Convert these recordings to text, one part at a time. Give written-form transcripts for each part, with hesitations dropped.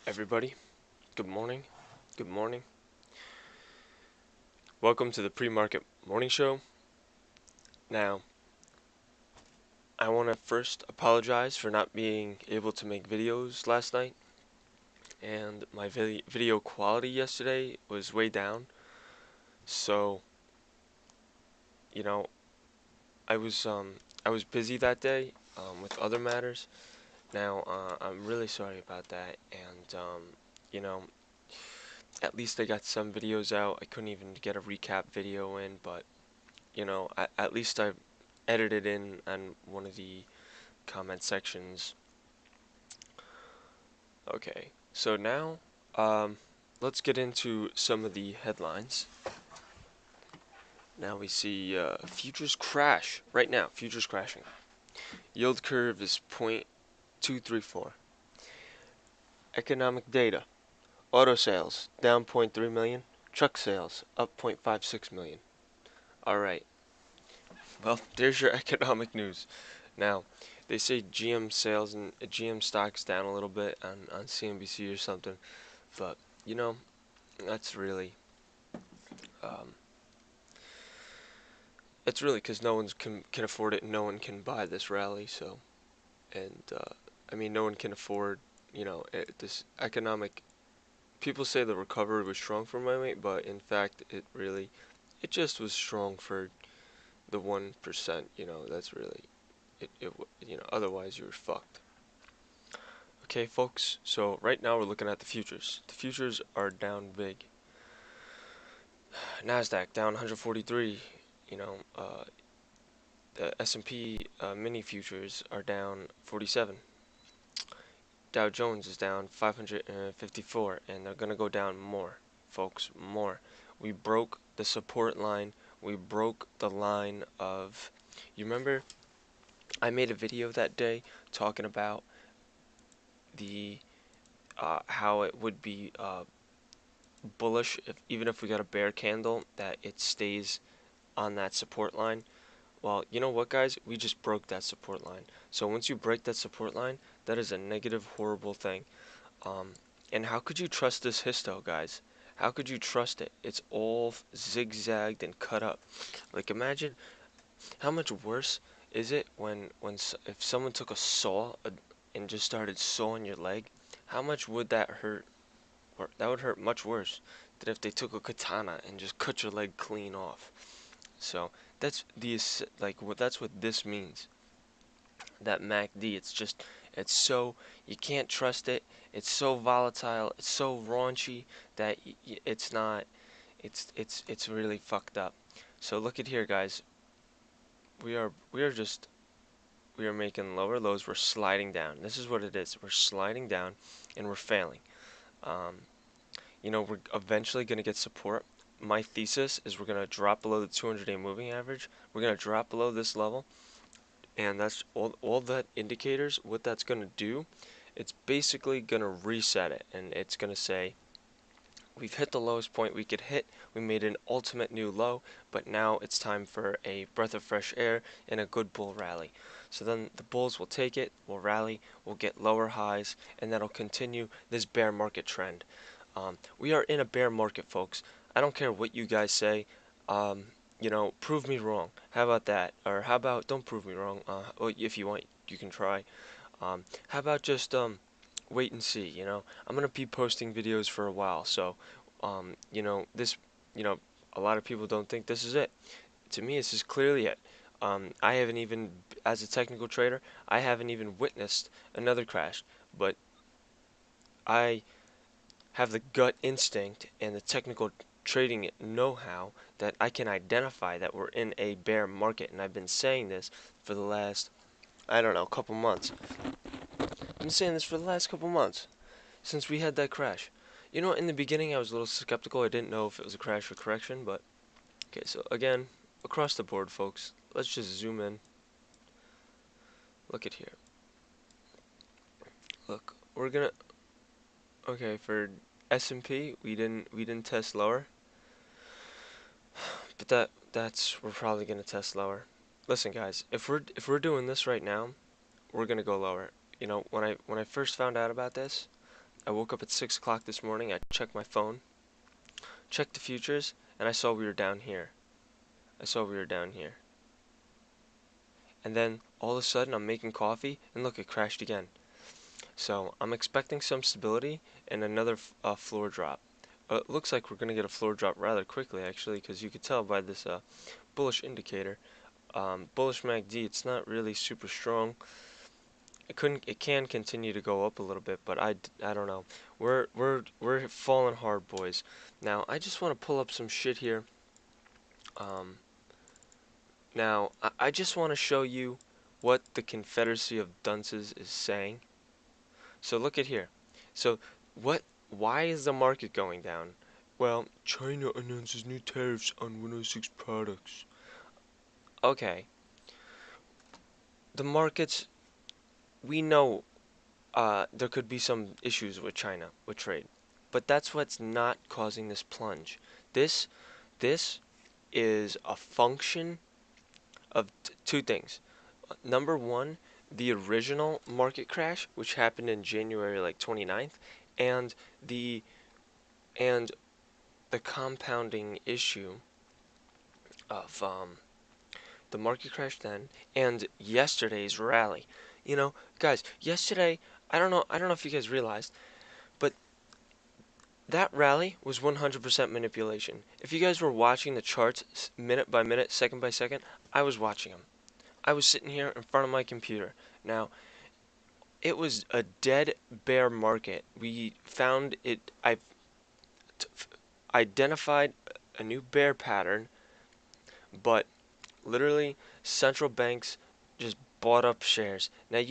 Everybody, good morning. Good morning. Welcome to the pre-market morning show. Now, I want to first apologize for not being able to make videos last night, and my video quality yesterday was way down. So, you know, I was busy that day with other matters. Now, I'm really sorry about that, and you know, at least I got some videos out. I couldn't even get a recap video in, but at least I edited in on one of the comment sections. Okay, so now let's get into some of the headlines. Now we see futures crash right now. Futures crashing. Yield curve is 0.234. Economic data. Auto sales down 0.3 million. Truck sales up 0.56 million. All right. Well, there's your economic news. Now, they say GM sales and GM stocks down a little bit on CNBC or something, but that's really um, it's really because no one can afford it. And no one can buy this rally. So, and I mean, no one can afford this economic. People say the recovery was strong for my mate, but in fact, it just was strong for the 1%. That's really it. Otherwise you were fucked. Okay, folks, so right now we're looking at the futures. The futures are down big. Nasdaq down 143. The S&P mini futures are down 47. Dow Jones is down 554, and they're gonna go down more, folks, more. We broke the support line. We broke the line of. You remember? I made a video that day talking about the how it would be bullish even if we got a bear candle, that it stays on that support line. Well, you know what, guys? We just broke that support line. So once you break that support line, that is a negative, horrible thing. And how could you trust this histo, guys? How could you trust it? It's all zigzagged and cut up. Like, imagine how much worse is it if someone took a saw and just started sawing your leg? How much would that hurt? Or that would hurt much worse than if they took a katana and just cut your leg clean off. So that's that's what this means. That MACD, it's so, you can't trust it. It's so volatile. It's so raunchy that it's not. It's really fucked up. So look at here, guys. We are making lower lows. We're sliding down. This is what it is. We're sliding down, and we're failing. We're eventually going to get support. My thesis is we're going to drop below the 200-day moving average. We're going to drop below this level, and that's all that indicators. What that's going to do, it's basically going to reset it, and it's going to say we've hit the lowest point we could hit. We made an ultimate new low, but now it's time for a breath of fresh air and a good bull rally. So then the bulls will take it, will rally, will get lower highs, and that'll continue this bear market trend. We are in a bear market, folks. I don't care what you guys say. Prove me wrong. How about that? Or how about don't prove me wrong? If you want, you can try. How about just wait and see? I'm gonna be posting videos for a while, so this, a lot of people don't think this is it. To me, this is clearly it. I haven't even, as a technical trader, I haven't even witnessed another crash, but I have the gut instinct and the technical trading know-how that I can identify that we're in a bear market, and I've been saying this for the last, I don't know, couple months. I've been saying this for the last couple months since we had that crash. In the beginning I was a little skeptical. I didn't know if it was a crash or correction, but okay, so again, across the board, folks, let's just zoom in. Look at here. Look, we're gonna Okay, for S&P, we didn't test lower, but that's we're probably gonna test lower. Listen, guys, if we're doing this right now, we're gonna go lower. You know, when I first found out about this, I woke up at 6 o'clock this morning. I checked my phone, checked the futures, and I saw we were down here. I saw we were down here, and then all of a sudden I'm making coffee, and look, it crashed again. So I'm expecting some stability and another floor drop. It looks like we're going to get a floor drop rather quickly, actually, because you could tell by this bullish indicator. Bullish MACD, it's not really super strong. It can continue to go up a little bit, but I don't know. We're falling hard, boys. Now I just want to pull up some shit here. Um, Now I just want to show you what the Confederacy of Dunces is saying. So look at here. So what? Why is the market going down? Well, China announces new tariffs on Windows 6 products. Okay, the markets. We know there could be some issues with China with trade, but that's what's not causing this plunge. This this is a function of two things. Number one, the original market crash, which happened in January like 29th, and the and the compounding issue of the market crash then and yesterday's rally. You know, guys, yesterday, I don't know if you guys realized, but that rally was 100% manipulation. If you guys were watching the charts minute by minute, second by second, I was watching them. I was sitting here in front of my computer. Now, it was a dead bear market. We found it, I've identified a new bear pattern, but literally central banks just bought up shares. Now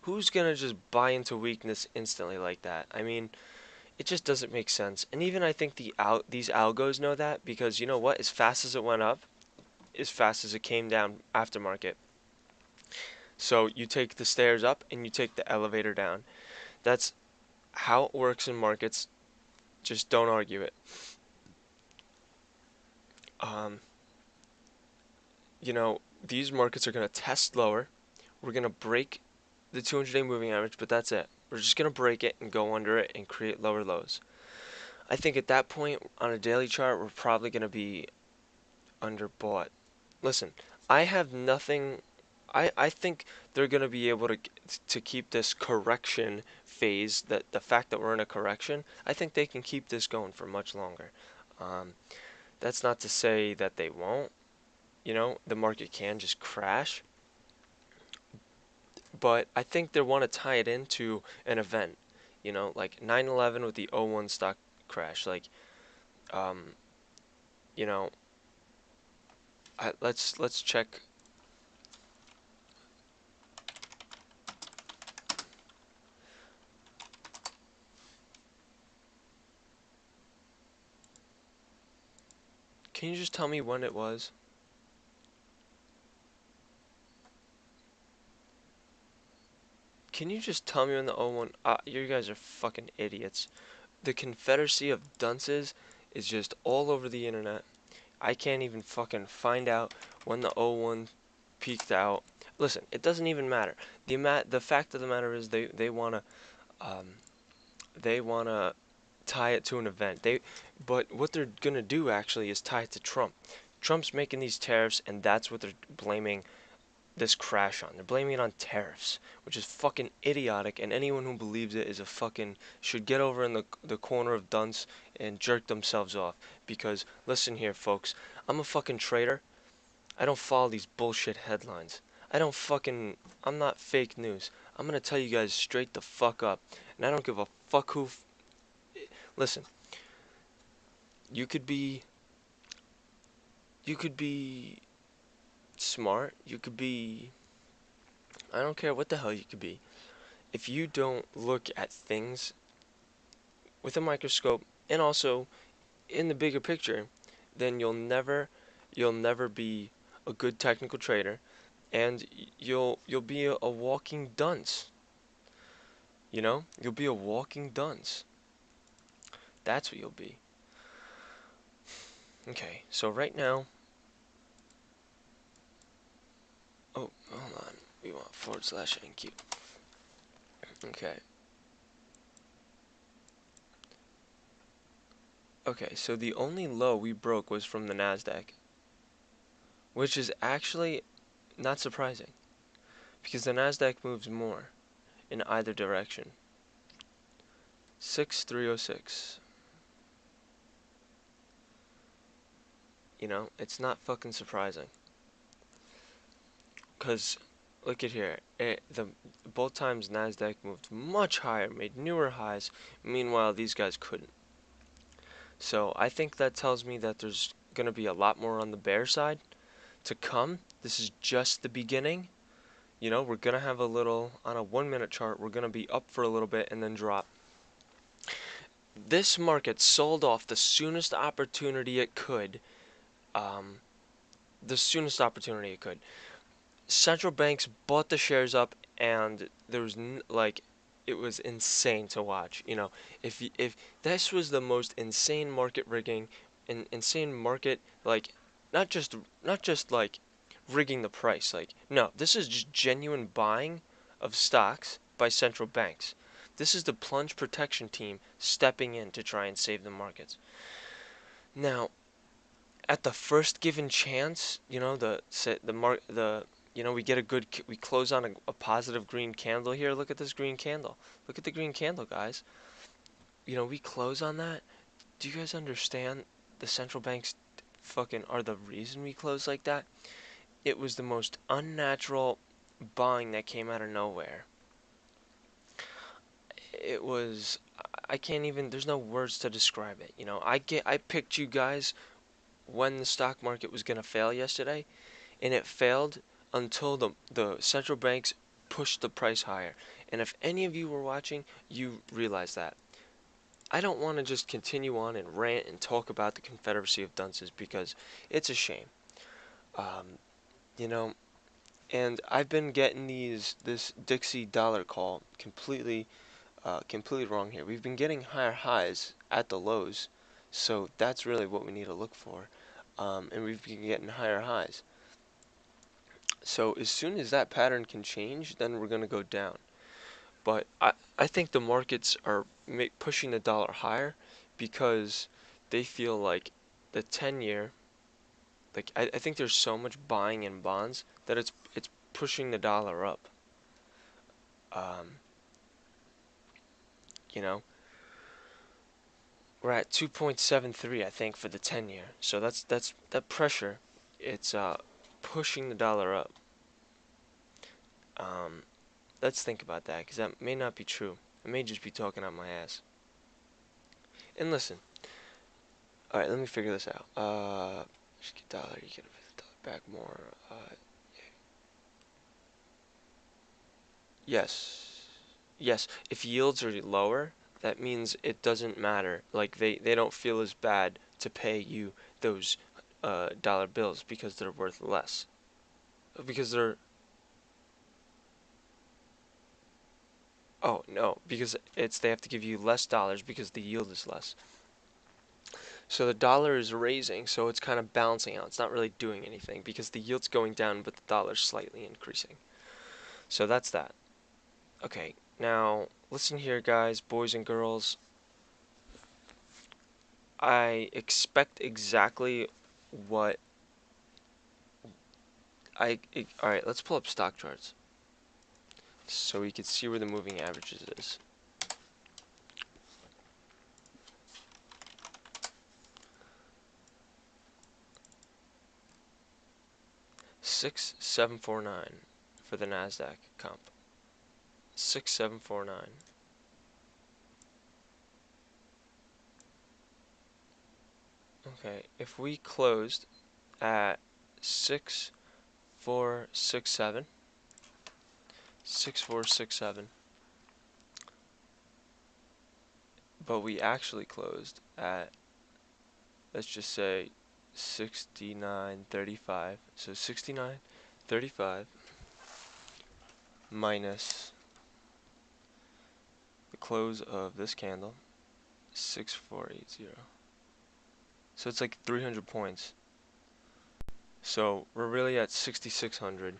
who's gonna just buy into weakness instantly like that? I mean, it just doesn't make sense. And even I think these algos know that because you know what? As fast as it went up, as fast as it came down aftermarket. So you take the stairs up and you take the elevator down. That's how it works in markets. Just don't argue it. Um, these markets are gonna test lower. We're gonna break the 200-day moving average, but that's it. We're just going to break it and go under it and create lower lows. I think at that point on a daily chart, we're probably going to be underbought. Listen, I have nothing. I think they're going to be able to keep this correction phase, that the fact that we're in a correction, I think they can keep this going for much longer. Um, that's not to say that they won't. The market can just crash, but I think they want to tie it into an event, like 9/11 with the '01 stock crash. Like, um, you know, let's check. Can you just tell me when it was? Can you just tell me when the '01? You guys are fucking idiots. The Confederacy of Dunces is just all over the internet. I can't even fucking find out when the '01 peaked out. Listen, it doesn't even matter. The fact of the matter is um, they wanna tie it to an event. But what they're gonna do actually is tie it to Trump. Trump's making these tariffs, and that's what they're blaming this crash on. They're blaming it on tariffs, which is fucking idiotic. And anyone who believes it is a fucking should get over in the corner of dunce and jerk themselves off. Because listen here, folks, I'm a fucking trader. I don't follow these bullshit headlines. I'm not fake news. I'm gonna tell you guys straight the fuck up, and I don't give a fuck listen, you could be you could be smart, you could be I don't care what the hell you could be. If you don't look at things with a microscope and also in the bigger picture, then you'll never be a good technical trader, and you'll be a walking dunce. You'll be a walking dunce. That's what you'll be. Okay, so right now, oh, hold on. We want /NQ. Okay. Okay, so the only low we broke was from the Nasdaq, which is actually not surprising because the Nasdaq moves more in either direction. 6306. You know, it's not fucking surprising. Cause look at here, both times Nasdaq moved much higher, made newer highs. Meanwhile, these guys couldn't. So I think that tells me that there's gonna be a lot more on the bear side to come. This is just the beginning. You know, we're gonna have a little on a 1 minute chart. We're gonna be up for a little bit and then drop. This market sold off the soonest opportunity it could. Um, the soonest opportunity it could. Central banks bought the shares up, and there was like, it was insane to watch. You know, if this was the most insane market rigging, insane market, like, not just like rigging the price. Like, no, this is just genuine buying of stocks by central banks. This is the plunge protection team stepping in to try and save the markets. Now, at the first given chance, you know, we get a good, we close on a positive green candle here. Look at this green candle. Look at the green candle, guys. You know, we close on that. Do you guys understand? The central banks fucking are the reason we close like that. It was the most unnatural buying that came out of nowhere. It was, I can't even, there's no words to describe it. You know, I picked you guys when the stock market was going to fail yesterday, and it failed until the central banks pushed the price higher. And if any of you were watching, you realize that. I don't want to just continue on and rant and talk about the Confederacy of Dunces because it's a shame. Um, you know, and I've been getting this Dixie dollar call completely wrong here. We've been getting higher highs at the lows, so that's really what we need to look for. And we've been getting higher highs. So as soon as that pattern can change, then we're going to go down. But I think the markets are pushing the dollar higher because they feel like the 10-year, like I think there's so much buying in bonds that it's pushing the dollar up. Um, you know, we're at 2.73, I think, for the 10-year. So that's that pressure. It's pushing the dollar up. Um, let's think about that because that may not be true. I may just be talking out my ass. And listen, all right, let me figure this out. Just get dollar, you get the dollar back more. Yes, yes. If yields are lower, that means it doesn't matter. Like they don't feel as bad to pay you those dollar bills because they're worth less. Because they're Oh no, because they have to give you less dollars because the yield is less. So the dollar is raising, so it's kind of balancing out. It's not really doing anything because the yield's going down, but the dollar's slightly increasing. So that's that. Okay, now listen here, guys, boys and girls. I expect exactly what all right, let's pull up stock charts so we can see where the moving averages is. Six seven four nine for the Nasdaq comp. 6749. Okay, if we closed at 6467, 6467, but we actually closed at, let's just say, 6935. So 6935 minus the close of this candle, 6480. So it's like 300 points. So we're really at 6600.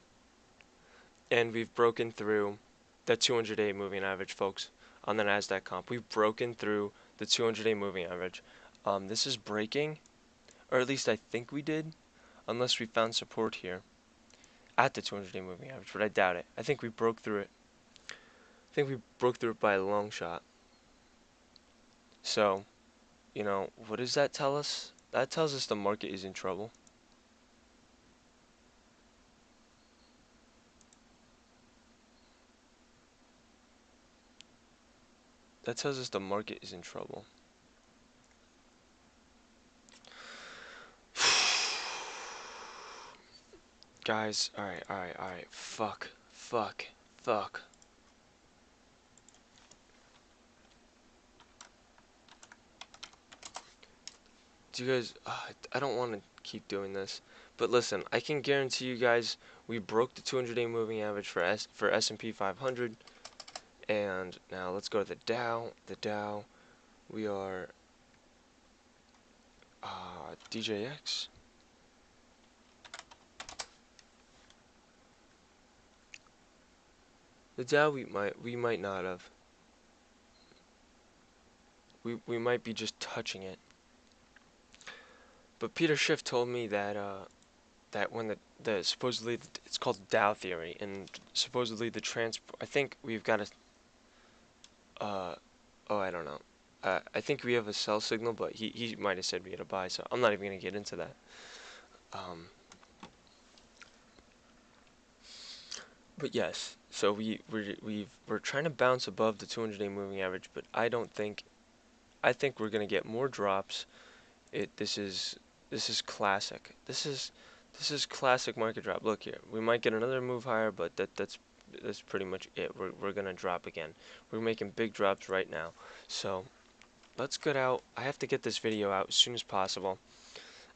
And we've broken through the 200-day moving average, folks, on the Nasdaq comp. We've broken through the 200-day moving average. This is breaking, or at least I think we did, unless we found support here at the 200-day moving average, but I doubt it. I think we broke through it. I think we broke through it by a long shot. So, you know, what does that tell us? That tells us the market is in trouble. That tells us the market is in trouble. Guys, alright. Fuck. Do you guys, I don't want to keep doing this, but listen, I can guarantee you guys we broke the 200-day moving average for S&P 500, and now let's go to the Dow. The Dow, we are DJX. The Dow we might not have. We might be just touching it. But Peter Schiff told me that that when the supposedly it's called Dow theory, and supposedly the I think we've got a oh, I don't know. I think we have a sell signal, but he might have said we had a buy, so I'm not even gonna get into that. But yes, so we're trying to bounce above the 200-day moving average, but I think we're gonna get more drops. This is classic. This is classic market drop. Look here, we might get another move higher, but that's pretty much it. We're gonna drop again. We're making big drops right now, so let's get out. I have to get this video out as soon as possible.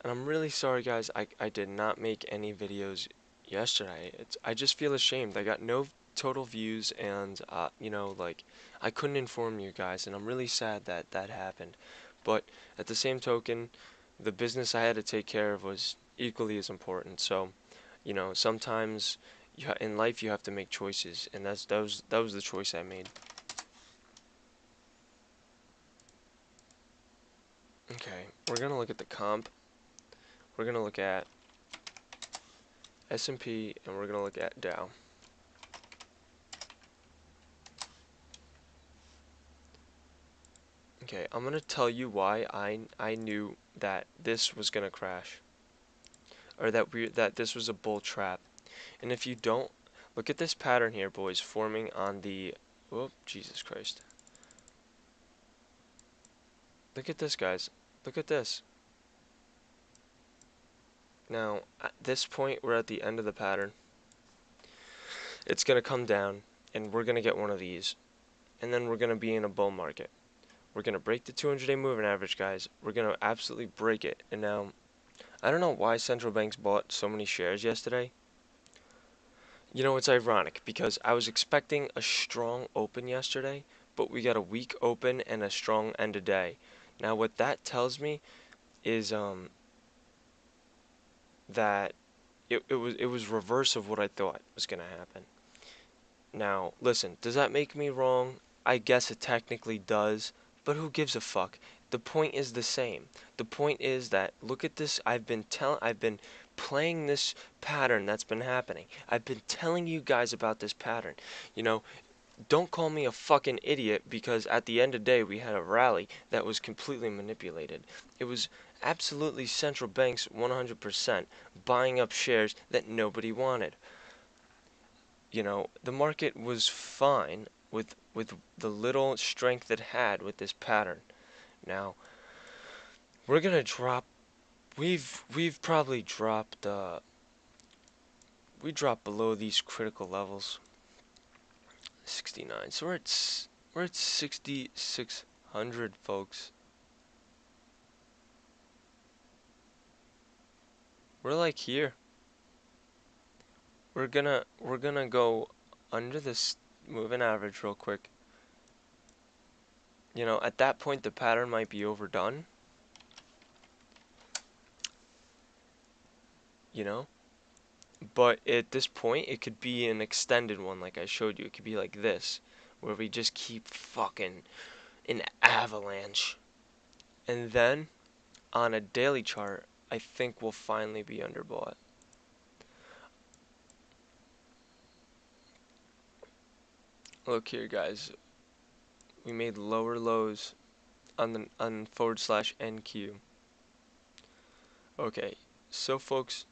And I'm really sorry, guys. I did not make any videos yesterday. I just feel ashamed. I got no total views, and you know, like, I couldn't inform you guys, and I'm really sad that that happened. But at the same token, the business I had to take care of was equally as important. So, you know, sometimes in life you have to make choices, and that was the choice I made. Okay, we're gonna look at the comp. We're gonna look at S&P, and we're gonna look at Dow. Okay, I'm gonna tell you why I knew that this was gonna crash, or that this was a bull trap. And if you don't look at this pattern here, boys, forming on the, oh Jesus Christ! Look at this, guys. Look at this. Now at this point, we're at the end of the pattern. It's gonna come down, and we're gonna get one of these, and then we're gonna be in a bull market. We're gonna break the 200-day moving average, guys. We're gonna absolutely break it. And now, I don't know why central banks bought so many shares yesterday. You know, it's ironic because I was expecting a strong open yesterday, but we got a weak open and a strong end of day. Now, what that tells me is that it was reverse of what I thought was gonna happen. Now, listen, does that make me wrong? I guess it technically does, but who gives a fuck? The point is the same. The point is that look at this. I've been playing this pattern that's been happening. I've been telling you guys about this pattern. You know, don't call me a fucking idiot because at the end of the day we had a rally that was completely manipulated. It was absolutely central banks 100% buying up shares that nobody wanted. You know, the market was fine with the little strength it had with this pattern. Now, we're gonna drop. We've probably dropped. We dropped below these critical levels. 69. So we're at 6,600, folks. We're like here. We're gonna go under this moving average real quick. You know, at that point the pattern might be overdone, you know, but at this point it could be an extended one like I showed you. It could be like this, where we just keep fucking an avalanche. And then on a daily chart, I think we'll finally be underbought. Look here, guys. We made lower lows on the on forward slash NQ. Okay, so folks,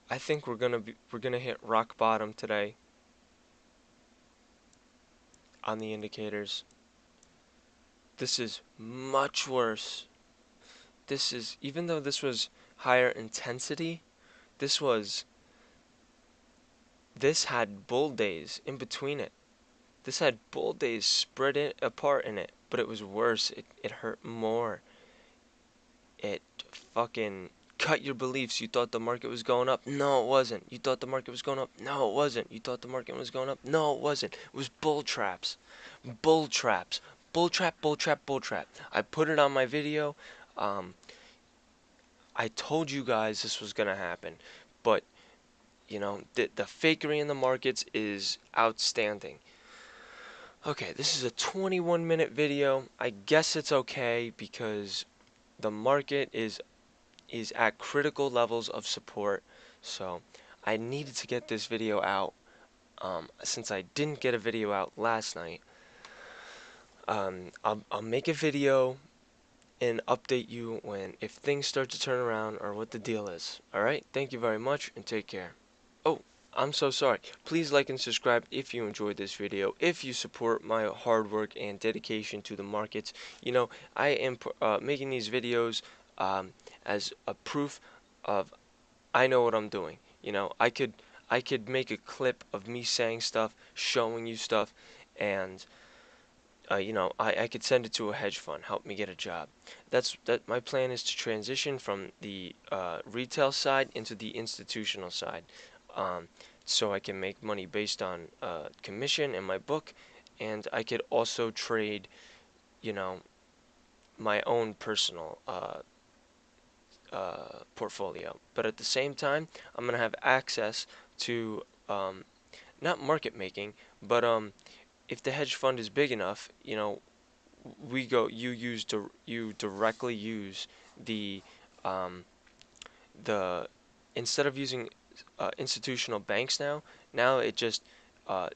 I think we're gonna hit rock bottom today on the indicators. This is much worse. This is, even though this was higher intensity, this was this had bull days in between it. This had bull days spread it apart in it, but it was worse. It hurt more. It fucking cut your beliefs. You thought the market was going up. No, it wasn't. You thought the market was going up. No, it wasn't. You thought the market was going up. No, it wasn't. It was bull traps. Bull traps. Bull trap, bull trap, bull trap. I put it on my video. Um, I told you guys this was going to happen. But, you know, the fakery in the markets is outstanding. Okay, this is a 21-minute video. I guess it's okay because the market is at critical levels of support. So I needed to get this video out since I didn't get a video out last night. I'll make a video and update you when if things start to turn around or what the deal is. Alright, thank you very much and take care. Oh, I'm so sorry. Please like and subscribe if you enjoyed this video, if you support my hard work and dedication to the markets. You know, I am making these videos as a proof of I know what I'm doing. You know, I could make a clip of me saying stuff, showing you stuff, and you know, I could send it to a hedge fund, help me get a job. That my plan is to transition from the retail side into the institutional side, um, so I can make money based on commission in my book, and I could also trade, you know, my own personal portfolio. But at the same time, I'm gonna have access to not market making, but if the hedge fund is big enough, you know, you directly use the um, the instead of using institutional banks now it just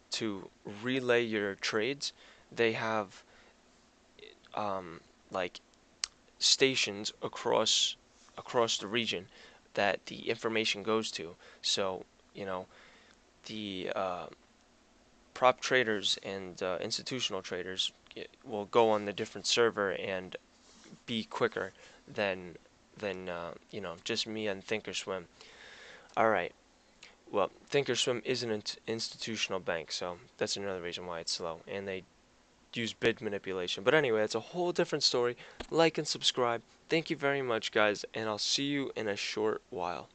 to relay your trades, they have like stations across the region that the information goes to. So, you know, the prop traders and institutional traders will go on the different server and be quicker than you know, just me and thinkorswim. All right, well, thinkorswim is an institutional bank, so that's another reason why it's slow, and they use bid manipulation. But anyway, that's a whole different story. Like and subscribe. Thank you very much, guys, and I'll see you in a short while.